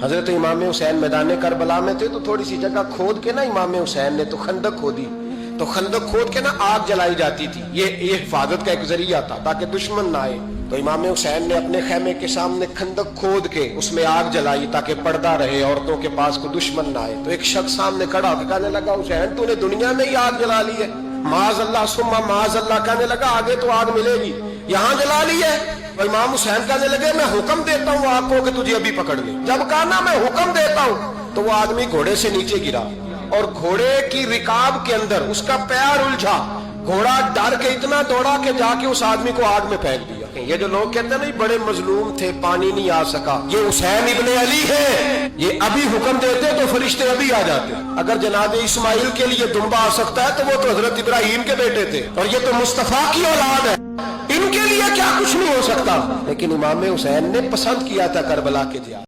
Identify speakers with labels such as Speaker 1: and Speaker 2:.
Speaker 1: हजरत इमाम हुसैन मैदान करबला में थे तो थोड़ी सी जगह खोद के ना इमाम हुसैन ने तो खंदक खोदी, तो खंदक खोद के ना आग जलाई जाती थी। ये हिफाजत का एक जरिया था ताकि दुश्मन ना आए। तो इमाम हुसैन ने अपने खेमे के सामने खंदक खोद के उसमें आग जलाई ताकि पर्दा रहे, औरतों के पास को दुश्मन ना आए। तो एक शख्स सामने खड़ा होकर कहने लगा, हुसैन तूने दुनिया में ही आग जला ली है। माज अल्लाह सुम्मा माज अल्लाह। कहने लगा आगे तो आग मिलेगी, यहाँ जला ली है। तो इमाम हुसैन कहने लगे मैं हुक्म देता हूँ आपको कि तुझे अभी पकड़ ले। जब कहा ना मैं हुक्म देता हूँ तो वो आदमी घोड़े से नीचे गिरा और घोड़े की रिकाब के अंदर उसका पैर उलझा। घोड़ा डर के इतना दौड़ा के जाके उस आदमी को आग में फेंक दिया। ये जो लोग कहते हैं ना बड़े मजलूम थे पानी नहीं आ सका, ये हुसैन इब्ने अली है। ये अभी हुक्म देते तो फरिश्ते अभी आ जाते। अगर जनाब इस्माइल के लिए दुम्बा आ सकता है तो वो तो हजरत इब्राहिम के बेटे थे और ये तो मुस्तफा की औलाद है, इनके लिए क्या कुछ नहीं हो सकता। लेकिन इमाम हुसैन ने पसंद किया था करबला के जिया।